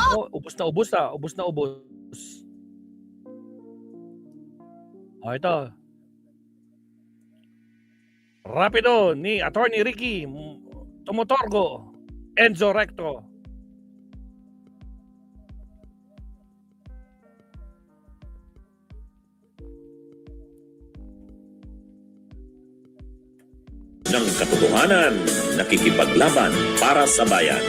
Naku, ubos na ubos, ubos na ubos. Ito. Rapido ni Attorney Ricky Tumutorgo, Enzo Recto. Ng katotohanan, nakikipaglaban para sa bayan.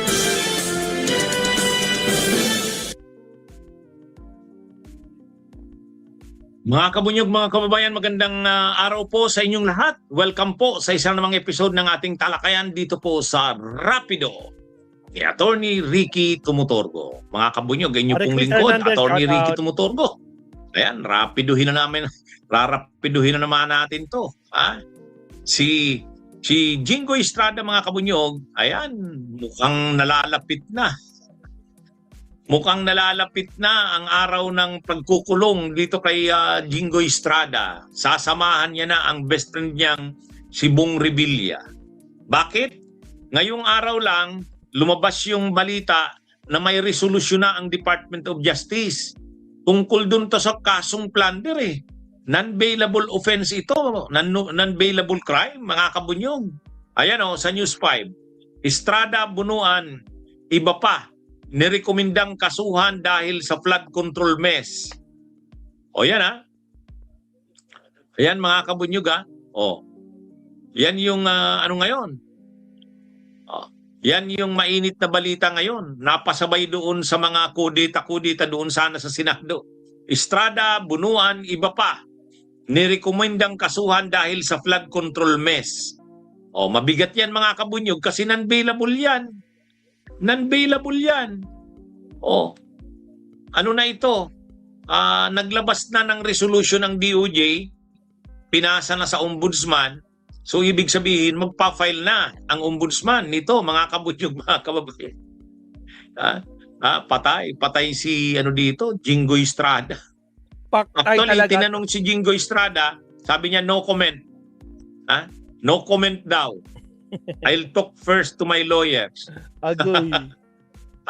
Mga kabunyog, mga kababayan, magandang araw po sa inyong lahat. Welcome po sa isang namang episode ng ating talakayan dito po sa Rapido ni Attorney Ricky Tumutorgo. Mga kabunyog, inyo pong lingkod, Attorney Ricky Tumutorgo. Ayan, rapiduhin na namin, rarapiduhin na naman natin to. Si Jingo Estrada, mga kabunyog, ayan, mukhang nalalapit na. Mukhang nalalapit na ang araw ng pagkukulong dito kay Jingo Estrada. Sasamahan niya na ang best friend niyang si Bong Revilla. Bakit? Ngayong araw lang, lumabas yung balita na may resolusyon na ang Department of Justice. Tungkol dun to sa kasong plunder eh. Non-bailable offense ito. Non-bailable crime, mga kabunyog. Ayan o, sa News 5. Estrada, Bunuan, iba pa. Nirekomendang kasuhan dahil sa flood control mess. O yan ha. Ayan mga kabunyog ha. O. Yan yung ano ngayon. O. Yan yung mainit na balita ngayon. Napasabay doon sa mga kudita-kudita doon sana sa Senado. Estrada, Bunuan, iba pa. Nirekomendang kasuhan dahil sa flood control mess. O, mabigat yan mga kabunyog kasi non-bailable yan. Non-bailable yan. O, ano na ito? Naglabas na ng resolution ng DOJ, pinasa na sa ombudsman. So, ibig sabihin, magpa-file na ang ombudsman nito, mga kabunyog, mga kababayan. Patay si ano dito, Jingo Estrada. Actually, tinanong si Jingo Estrada, sabi niya, no comment. No comment daw. I'll talk first to my lawyers. Agoy.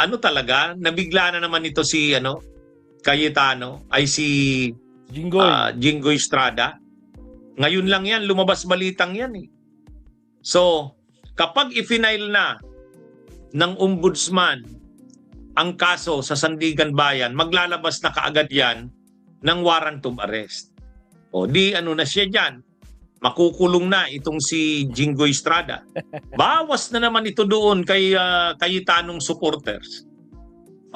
Ano talaga? Nabigla na naman ito si Cayetano, ay si Jingo Estrada. Ngayon lang yan, lumabas balitang yan eh. So, kapag i-final na ng ombudsman ang kaso sa Sandigan Bayan, maglalabas na kaagad yan ng warrant of arrest. O di ano na siya dyan, makukulong na itong si Jingo Estrada. Bawas na naman ito doon kay Cayetanong supporters.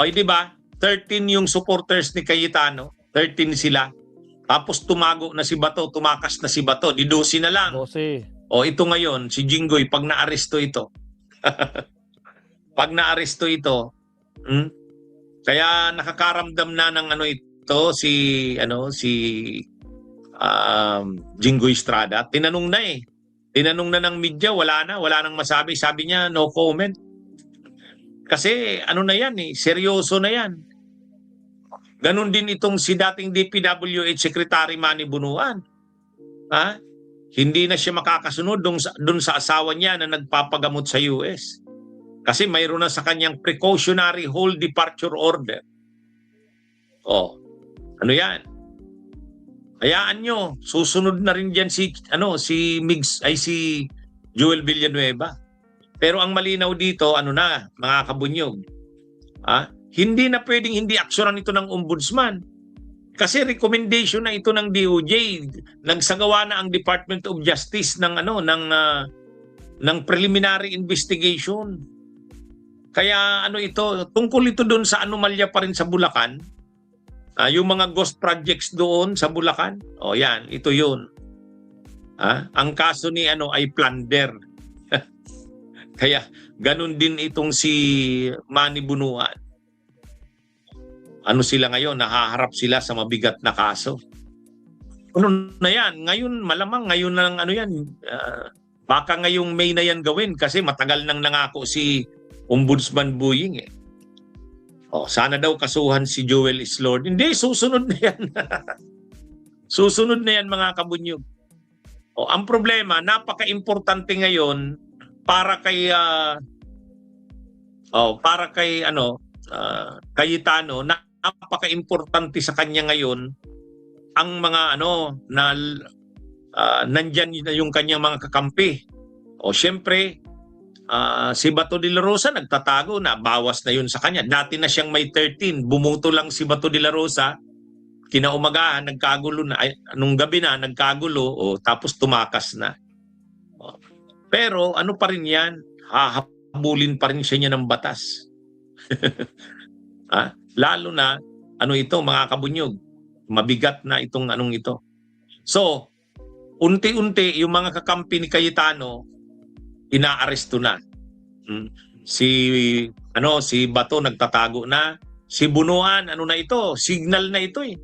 O di ba? 13 yung supporters ni Cayetano, 13 sila. Tapos tumago na si Bato, tumakas na si Bato, di 12 na lang. 12. O ito ngayon, si Jingoy, pag na-aresto ito, pag na-aresto ito, kaya nakakaramdam na ng ano ito, si Jingo Estrada, tinanong na eh. Tinanong na ng media, wala nang masabi. Sabi niya, no comment. Kasi ano na yan eh, seryoso na yan. Ganon din itong si dating DPWH Secretary Manny Bunuan. Hindi na siya makakasunod dun sa asawa niya na nagpapagamot sa US. Kasi mayroon na sa kanyang precautionary whole departure order. Oh, ano yan? Hayaan nyo, susunod na rin diyan si Joel Villanueva. Pero ang malinaw dito, mga kabunyog, hindi na pwedeng hindi aksyonan ito ng ombudsman. Kasi recommendation na ito ng DOJ, nagsagawa na ang Department of Justice ng preliminary investigation. Kaya ito, tungkol ito doon sa anomalya pa rin sa Bulacan. Yung mga ghost projects doon sa Bulacan, yan, ito yun. Ang kaso ni ay plunder. Kaya ganun din itong si Manny Bunuan. Ano sila ngayon? Nahaharap sila sa mabigat na kaso. Ano na yan? Ngayon, malamang ngayon lang baka ngayong May na yan gawin kasi matagal nang nangako si Ombudsman Buying eh. Sana daw kasuhan si Joel Islord. Hindi, susunod na yan. Susunod na yan mga kabunyog. Ang problema, napaka-importante ngayon para kay Cayetano, napaka-importante sa kanya ngayon ang mga nandyan yung kanyang mga kakampi. O siyempre, si Bato de la Rosa nagtatago na, bawas na yun sa kanya. Dati na siyang may 13, bumuto lang si Bato de la Rosa, kinaumagahan, nagkagulo na, nung gabi na, nagkagulo, tapos tumakas na. Pero ano pa rin yan, hahabulin pa rin siya niya ng batas. Lalo na, ito mga kabunyog, mabigat na itong ito. So, unti-unti yung mga kakampi ni Cayetano inaaresto na. Si Bato nagtatago na, si Bunuan na ito, signal na ito eh.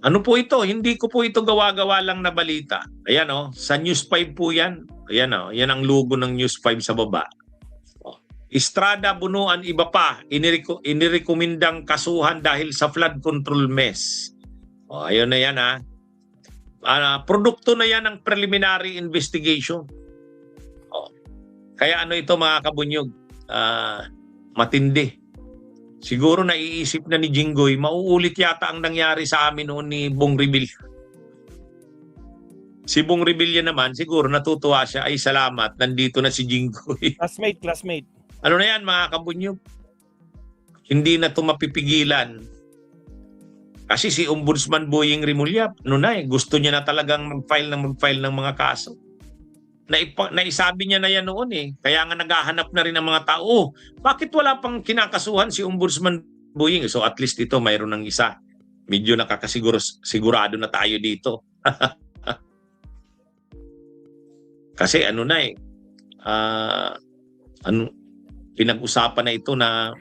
Ano po ito? Hindi ko po ito gawa-gawa lang na balita. Ayan sa News 5 po yan. Ayan yan ang logo ng News 5 sa baba. Estrada, Bunuan, iba pa, inirekomendang kasuhan dahil sa flood control mess. Ayun na yan produkto na yan ng preliminary investigation. Kaya ito mga kabunyog, matindi. Siguro naiisip na ni Jinggoy, mauulit yata ang nangyari sa amin noon ni Bong Revilla. Si Bong Revilla naman, siguro natutuwa siya, ay salamat, nandito na si Jinggoy. Classmate. Ano na yan mga kabunyog? Hindi na ito mapipigilan. Kasi si Ombudsman Boying Rimulya, gusto niya na talagang mag-file ng mga kaso. Naisabi niya na yan noon eh. Kaya nga naghahanap na rin ang mga tao. Bakit wala pang kinakasuhan si Ombudsman Boying? So at least ito mayroon ng isa. Medyo sigurado na tayo dito. Kasi pinag-usapan na ito na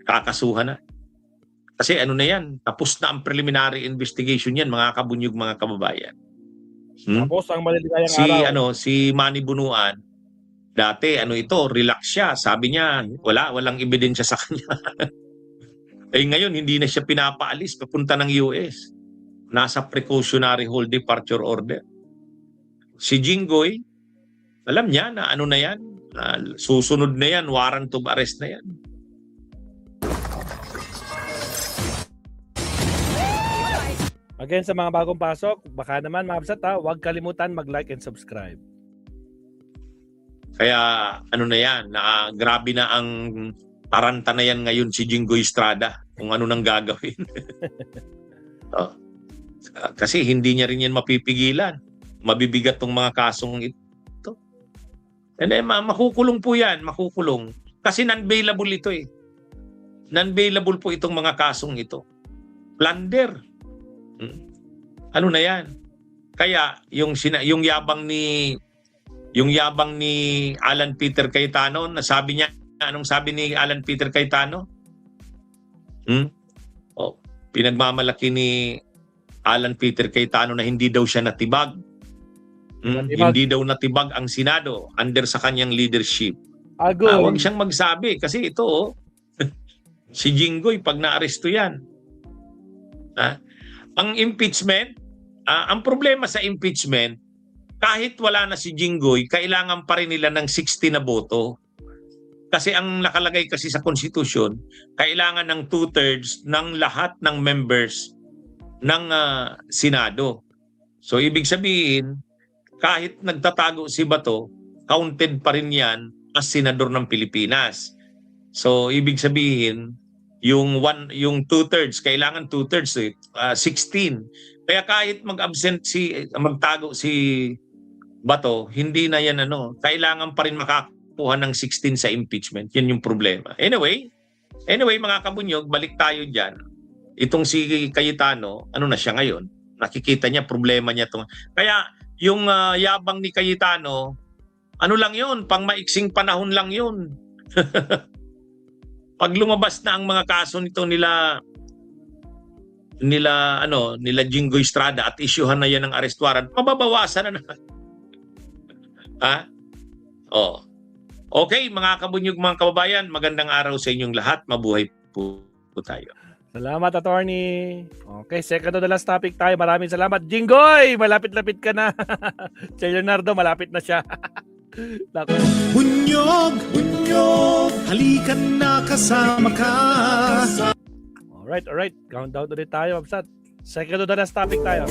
kakasuhan na. Kasi na yan, tapos na ang preliminary investigation yan, mga kabunyog, mga kababayan. Tapos ang maliligayang araw. Si Manny Bunuan, dati relax siya. Sabi niya, walang ebidensya sa kanya. Ngayon, hindi na siya pinapaalis, papunta ng US. Nasa precautionary hold departure order. Si Jinggoy, alam niya na na yan, susunod na yan, warrant of arrest na yan. Again, sa mga bagong pasok, baka naman mabsat huwag kalimutan mag-like and subscribe. Kaya na yan, grabe na ang taranta na yan ngayon si Jinggoy Estrada kung ano nang gagawin. Kasi hindi niya rin yan mapipigilan. Mabibigat tong mga kasong ito. And then, makukulong po yan, makukulong. Kasi non-bailable ito eh. Non-bailable po itong mga kasong ito. Plunder. Na yan? Kaya yung yabang ni Alan Peter Cayetano, nasabi niya, anong sabi ni Alan Peter Cayetano? Pinagmamalaki ni Alan Peter Cayetano na hindi daw siya natibag. Hindi daw natibag ang Senado under sa kanyang leadership. Huwag siyang magsabi kasi ito si Jinggoy pag naaresto yan. Ang impeachment, ang problema sa impeachment, kahit wala na si Jinggoy, kailangan pa rin nila ng 60 na boto. Kasi ang nakalagay kasi sa konstitusyon, kailangan ng 2/3 ng lahat ng members ng Senado. So ibig sabihin, kahit nagtatago si Bato, counted pa rin yan as senador ng Pilipinas. So ibig sabihin, yung 2/3, kailangan 2/3 16. Kaya kahit magtago si Bato, hindi na yan kailangan pa rin makakuha ng 16 sa impeachment. Yan yung problema. Anyway mga kabunyog, balik tayo diyan. Itong si Cayetano, na siya ngayon? Nakikita niya problema niya to. Kaya yung yabang ni Cayetano, lang 'yun, pang maiksing panahon lang 'yun. Pag lumabas na ang mga kaso nito nila Jinggoy Estrada at isyuhan na yan ng arrest warrant, mababawasan na naman. Okay, mga kabunyog, mga kababayan, magandang araw sa inyong lahat. Mabuhay po tayo. Salamat, attorney. Okay, second to the last topic tayo. Maraming salamat. Jinggoy, malapit-lapit ka na. Si Leonardo, malapit na siya. Nako. Bunyog, bunyog, halikan na kasama ka. Alright. Countdown ulit tayo, Mabsat. Second to the last topic tayo.